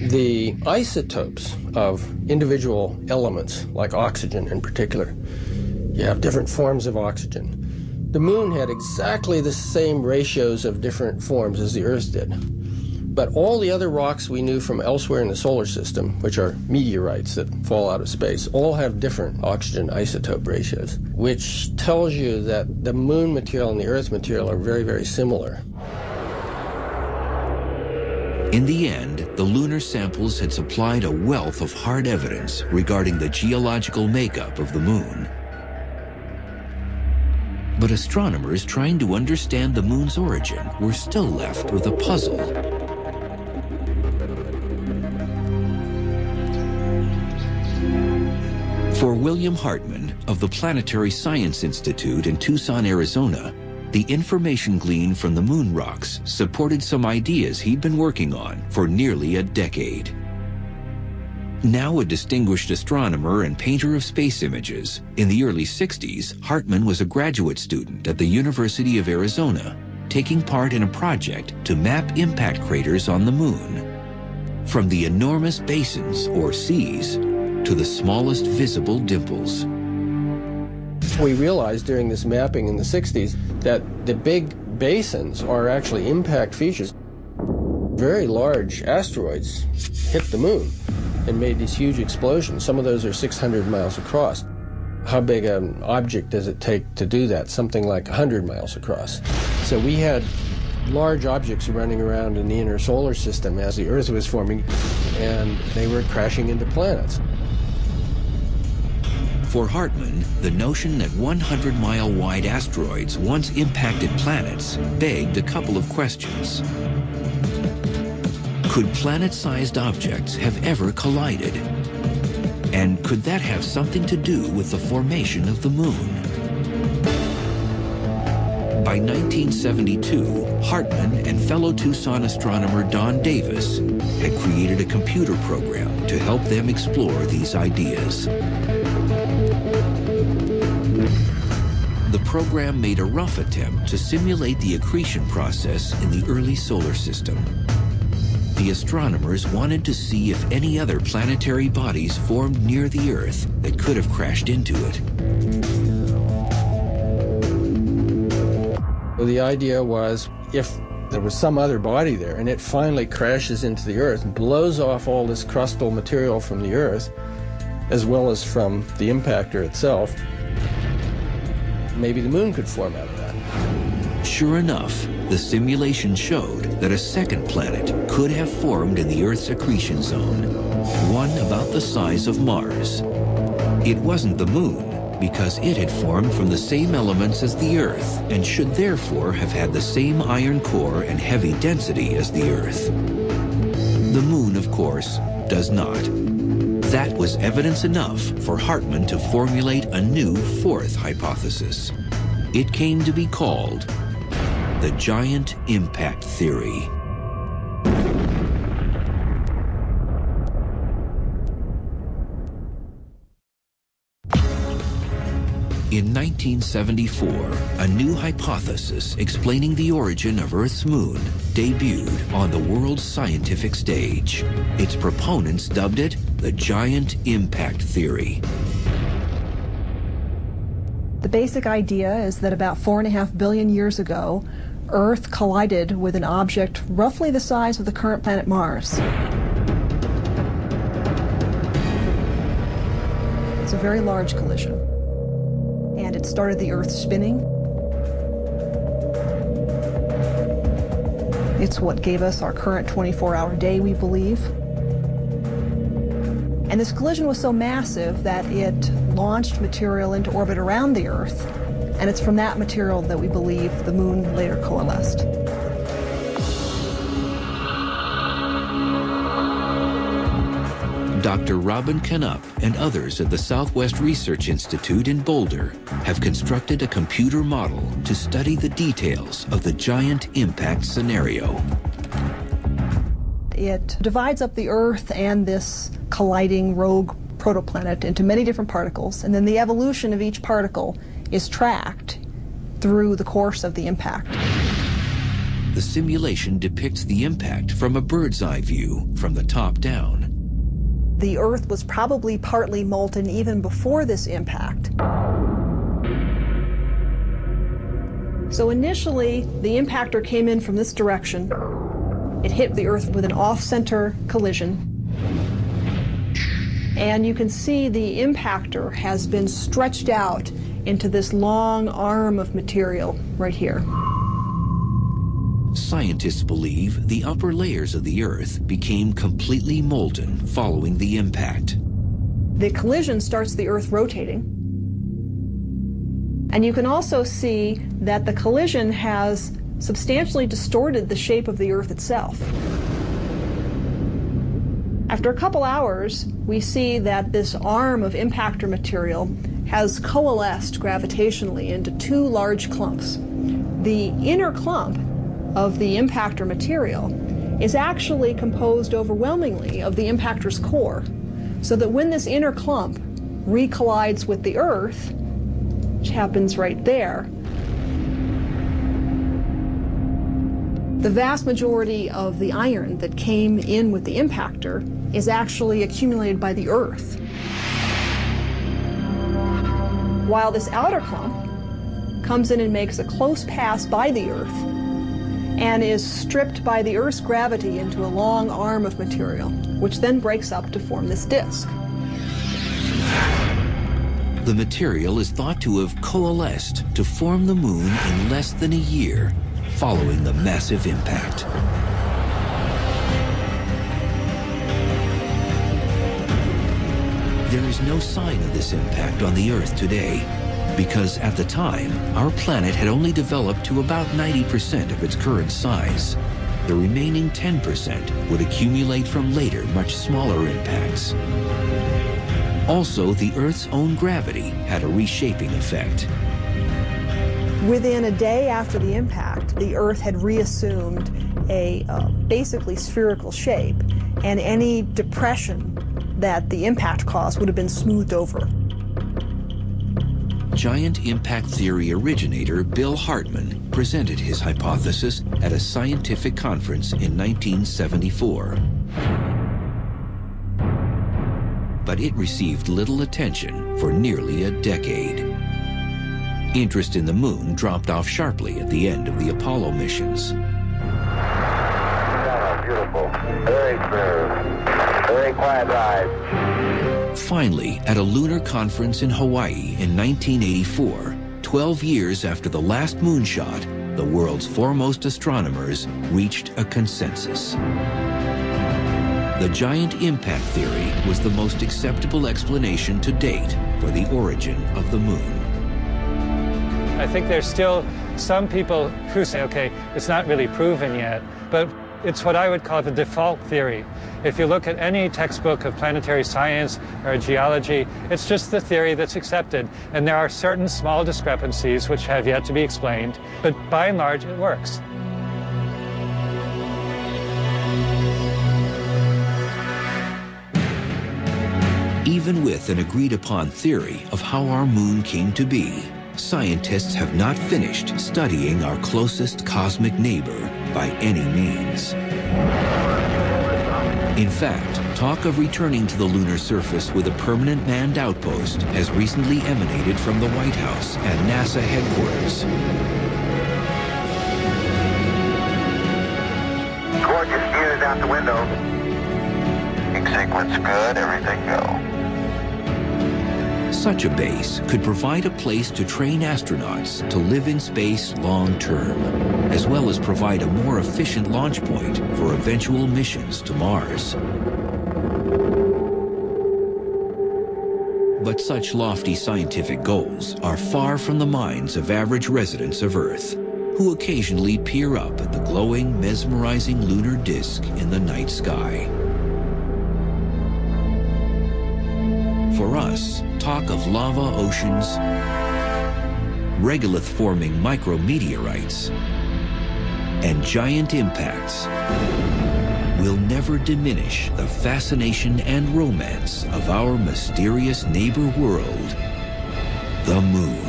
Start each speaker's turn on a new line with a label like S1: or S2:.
S1: The isotopes of individual elements, like oxygen in particular, you have different forms of oxygen. The moon had exactly the same ratios of different forms as the Earth did. But all the other rocks we knew from elsewhere in the solar system, which are meteorites that fall out of space, all have different oxygen isotope ratios, which tells you that the moon material and the Earth material are very, very similar.
S2: In the end, the lunar samples had supplied a wealth of hard evidence regarding the geological makeup of the moon. But astronomers trying to understand the moon's origin were still left with a puzzle. For William Hartmann of the Planetary Science Institute in Tucson, Arizona, the information gleaned from the moon rocks supported some ideas he'd been working on for nearly a decade. Now a distinguished astronomer and painter of space images, in the early 60s, Hartmann was a graduate student at the University of Arizona, taking part in a project to map impact craters on the moon. From the enormous basins, or seas, to the smallest visible dimples.
S1: We realized during this mapping in the 60s that the big basins are actually impact features. Very large asteroids hit the moon and made these huge explosions. Some of those are 600 miles across. How big an object does it take to do that? Something like 100 miles across. So we had large objects running around in the inner solar system as the Earth was forming, and they were crashing into planets.
S2: For Hartmann, the notion that 100-mile-wide asteroids once impacted planets begged a couple of questions. Could planet-sized objects have ever collided? And could that have something to do with the formation of the moon? By 1972, Hartmann and fellow Tucson astronomer Don Davis had created a computer program to help them explore these ideas. The program made a rough attempt to simulate the accretion process in the early solar system. The astronomers wanted to see if any other planetary bodies formed near the Earth that could have crashed into it.
S1: The idea was, if there was some other body there and it finally crashes into the Earth and blows off all this crustal material from the Earth, as well as from the impactor itself, maybe the moon could form out of that.
S2: Sure enough, the simulation showed that a second planet could have formed in the Earth's accretion zone, one about the size of Mars. It wasn't the moon, because it had formed from the same elements as the Earth and should therefore have had the same iron core and heavy density as the Earth. The moon, of course, does not. That was evidence enough for Hartmann to formulate a new fourth hypothesis. It came to be called the giant impact theory. In 1974, a new hypothesis explaining the origin of Earth's moon debuted on the world's scientific stage. Its proponents dubbed it the giant impact theory.
S3: The basic idea is that about 4.5 billion years ago, Earth collided with an object roughly the size of the current planet Mars. It's a very large collision, and it started the Earth spinning. It's what gave us our current 24-hour day, we believe. And this collision was so massive that it launched material into orbit around the Earth, and it's from that material that we believe the moon later coalesced.
S2: Dr. Robin Canup and others at the Southwest Research Institute in Boulder have constructed a computer model to study the details of the giant impact scenario.
S3: It divides up the Earth and this colliding rogue protoplanet into many different particles, and then the evolution of each particle is tracked through the course of the impact.
S2: the simulation depicts the impact from a bird's eye view from the top down.
S3: The Earth was probably partly molten even before this impact. So initially, the impactor came in from this direction. It hit the Earth with an off-center collision. And you can see the impactor has been stretched out into this long arm of material right here.
S2: Scientists believe the upper layers of the Earth became completely molten following the impact.
S3: The collision starts the Earth rotating. And you can also see that the collision has substantially distorted the shape of the Earth itself. After a couple hours, we see that this arm of impactor material has coalesced gravitationally into two large clumps. The inner clump of the impactor material is actually composed overwhelmingly of the impactor's core, so that when this inner clump recollides with the Earth, which happens right there, the vast majority of the iron that came in with the impactor is actually accumulated by the Earth. While this outer clump comes in and makes a close pass by the Earth and is stripped by the Earth's gravity into a long arm of material, which then breaks up to form this disk.
S2: The material is thought to have coalesced to form the moon in less than a year following the massive impact. There is no sign of this impact on the Earth today, because at the time, our planet had only developed to about 90% of its current size. The remaining 10% would accumulate from later, much smaller impacts. Also, the Earth's own gravity had a reshaping effect.
S3: Within a day after the impact, the Earth had reassumed a basically spherical shape, and any depression that the impact caused would have been smoothed over.
S2: Giant impact theory originator Bill Hartmann presented his hypothesis at a scientific conference in 1974. But it received little attention for nearly a decade. Interest in the moon dropped off sharply at the end of the Apollo missions.
S4: Beautiful, very smooth, very quiet ride.
S2: Finally, at a lunar conference in Hawaii in 1984, 12 years after the last moonshot, the world's foremost astronomers reached a consensus. The giant impact theory was the most acceptable explanation to date for the origin of the moon.
S5: I think there's still some people who say, okay, it's not really proven yet, but it's what I would call the default theory. If you look at any textbook of planetary science or geology, it's just the theory that's accepted. And there are certain small discrepancies which have yet to be explained, but by and large, it works.
S2: Even with an agreed-upon theory of how our moon came to be, scientists have not finished studying our closest cosmic neighbor by any means. In fact, talk of returning to the lunar surface with a permanent manned outpost has recently emanated from the White House and NASA headquarters.
S4: Gorgeous views out the window. Sequence good, everything go.
S2: Such a base could provide a place to train astronauts to live in space long-term, as well as provide a more efficient launch point for eventual missions to Mars. But such lofty scientific goals are far from the minds of average residents of Earth, who occasionally peer up at the glowing, mesmerizing lunar disk in the night sky. For us, talk of lava oceans, regolith-forming micrometeorites, and giant impacts will never diminish the fascination and romance of our mysterious neighbor world, the moon.